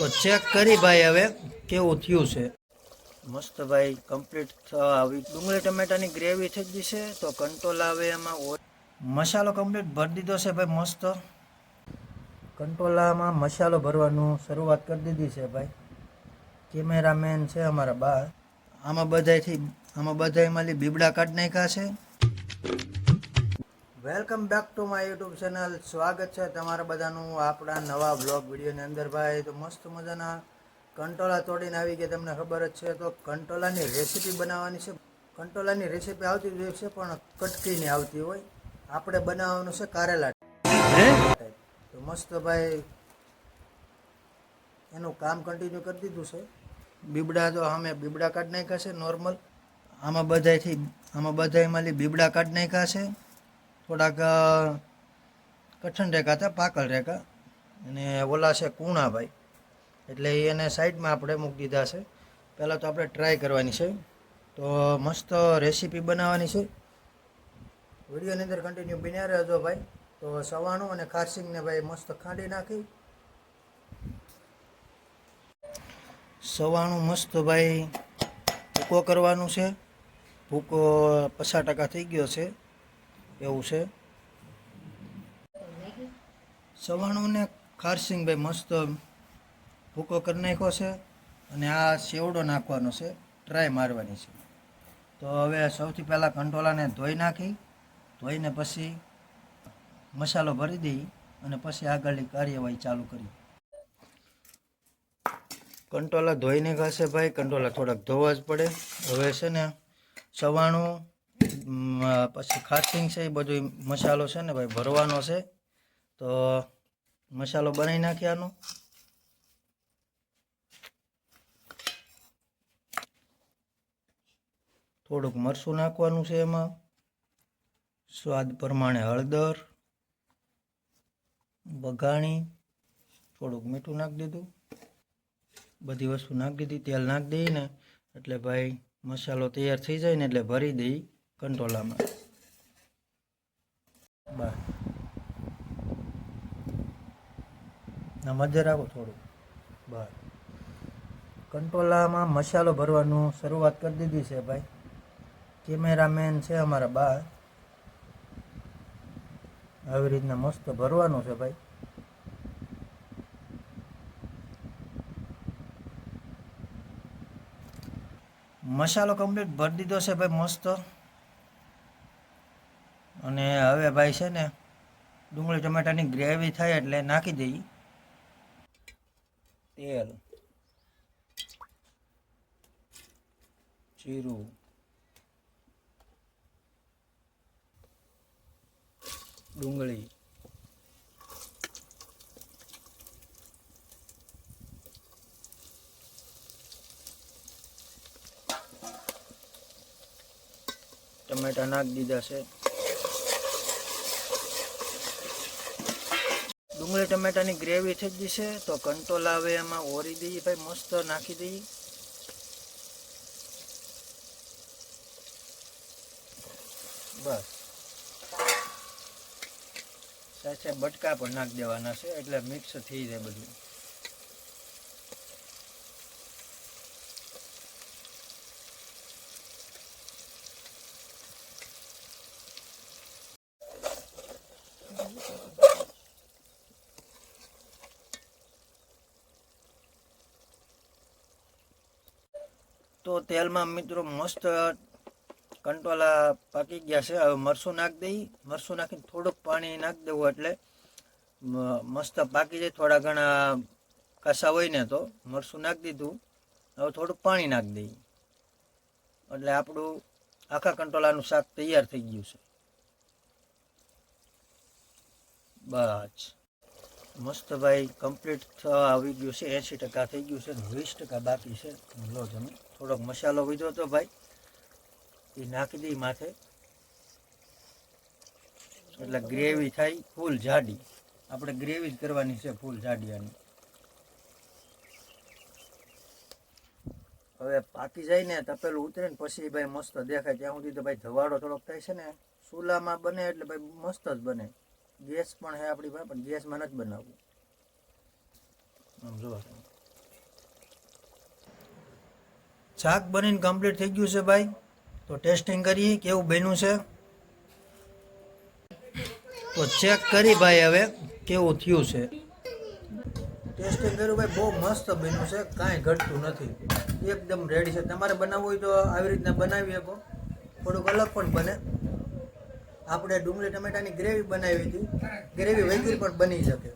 તો ચેક કરી ભાઈ હવે કેવું થયું છે. મસ્ત ભાઈ કમ્પ્લીટ થવા આવી. ડુંગળી ટમેટાની ગ્રેવી થઈ ગઈ છે. તો કંટ્રોલ આવે એમાં મસાલો કમ્પ્લીટ ભરી દીધો છે ભાઈ. મસ્ત કંટોલામાં મસાલો ભરવાનું શરૂઆત કરી દીધી છે ભાઈ. કેમેરામેન છે અમારા બા. આમાં બધાયમાંથી બીબડા કાઢી નાખ્યા છે. Welcome back to my YouTube channel. સ્વાગત છે તમારા બધાનું આપણા નવા બ્લોગ વિડીયોની અંદર ભાઈ. તો મસ્ત મજાના કંટોલા તોડીને આવી ગયા, તમને ખબર જ છે. તો કંટોલાની રેસીપી બનાવવાની છે. કંટોલાની રેસીપી આવતી જ હોય છે પણ કટકીની આવતી હોય. આપણે બનાવવાનું છે કારેલા ટાઈપ. તો મસ્ત ભાઈ એનું કામ કન્ટિન્યુ કરી દીધું છે. બીબડા તો અમે બીબડા કાઢી નાખ્યા છે નોર્મલ. આમાં બધાયમાંથી બીબડા કાઢી નાખ્યા છે. થોડાક કઠણ રેખા હતા, પાકળ રેખા, અને ઓલા છે કૂણાભાઈ, એટલે એને સાઈડમાં આપણે મૂકી દીધા છે. પહેલાં તો આપણે ટ્રાય કરવાની છે. તો મસ્ત રેસીપી બનાવવાની છે. વિડીયોની અંદર કન્ટિન્યુ બન્યા રહેજો ભાઈ. તો સવાણું અને ખારસિંગને ભાઈ મસ્ત ખાંડી નાખી. સવાણું મસ્ત ભાઈ ભૂકો કરવાનું છે. ભૂકો 50% થઈ ગયો છે એવું છે. સવાણું ને ખારસિંગ ભાઈ મસ્ત ભૂકો કરી નાખ્યો છે. અને આ સેવડો નાખવાનો છે, ટ્રાય મારવાની છે. તો હવે સૌથી પહેલાં કંટોલાને ધોઈને પછી મસાલો ભરી દઈ અને પછી આગળની કાર્યવાહી ચાલુ કરી. કંટોલા ધોઈને ખાશે ભાઈ. કંટોલા થોડાક ધોવા જ પડે. હવે છે ને સવાણું પછી ખારસિંગ છે એ બધું મસાલો છે ને ભાઈ ભરવાનો છે. તો મસાલો બનાવી નાખ્યાનો. થોડુંક મરચું નાખવાનું છે એમાં. સ્વાદ પ્રમાણે હળદર, બઘાણી, થોડુંક મીઠું નાખી દીધું. બધી વસ્તુ નાખી દીધી. તેલ નાખી દઈએ ને એટલે ભાઈ મસાલો તૈયાર થઈ જાય ને એટલે ભરી દઈ કંટોલામાં. બસ ના મધ્ય રાખો થોડું. બસ કંટોલામાં મસાલો ભરવાનું શરૂઆત કરી દીધી છે ભાઈ. કેમેરામેન છે અમારા બા. આવી રીતના મસ્ત ભરવાનું છે ભાઈ. મસાલો કમ્પ્લીટ ભરી દીધો છે ભાઈ મસ્ત. અને હવે ભાઈ છે ને ડુંગળી ટમેટાની ગ્રેવી થાય એટલે નાખી દઈએ તેલ, જીરું, ડુંગળી, ટમેટા નાખી દીધા છે. ડુંગળી ટમેટાની ગ્રેવી થઈ ગઈ છે. તો કંટોલા હવે એમાં ઓરી દઈએ ભાઈ, મસ્ત નાખી દઈએ. બસ સાથે બટકા પણ નાખી દેવાના છે એટલે મિક્સ થઈ જાય બધું. તો તેલમાં મિત્રો મસ્ત કંટોલા પાકી ગયા છે. હવે મરચું નાખી દઈ. મરચું નાખીને થોડુંક પાણી નાખી દેવું એટલે મસ્ત પાકી જાય. થોડા ઘણા કસા હોય ને તો મરચું નાખી દીધું. હવે થોડુંક પાણી નાખી દઈએ એટલે આપણું આખા કંટોલાનું શાક તૈયાર થઈ ગયું છે. બસ મસ્ત ભાઈ કમ્પ્લીટ થવા આવી ગયું છે. 80% થઈ ગયું છે, 20% બાકી છે. લો તમે થોડોક મસાલો વીધો હતો ભાઈ, એ નાખી દઈ માથે એટલે ગ્રેવી થાય ફૂલ જાડી. આપણે ગ્રેવી જ કરવાની છે ફૂલ જાડી આની. હવે પાકી જાય ને તપેલું ઉતરે ને પછી ભાઈ મસ્ત દેખાય. ત્યાં સુધી તો ભાઈ ધવાડો થોડોક થાય છે ને. ચૂલામાં બને એટલે ભાઈ મસ્ત જ બને. ગેસ પણ છે આપણી પાસે, પણ ગેસમાં નથી બનાવવું. આમ જોવા શાક બનીને કમ્પ્લીટ થઈ ગયું છે ભાઈ. તો ટેસ્ટિંગ કરીએ કેવું બન્યું છે. તો ચેક કરી ભાઈ હવે કેવું થયું છે. ટેસ્ટિંગ કર્યું ભાઈ, બહુ મસ્ત બન્યું છે, કાંઈ ઘટતું નથી, એકદમ રેડી છે. તમારે બનાવવું હોય તો આવી રીતના બનાવી શકો, થોડુંક અલગ પણ બને. આપણે ડુંગળી ટમેટાની ગ્રેવી બનાવી હતી, ગ્રેવી વગર પણ બની શકે.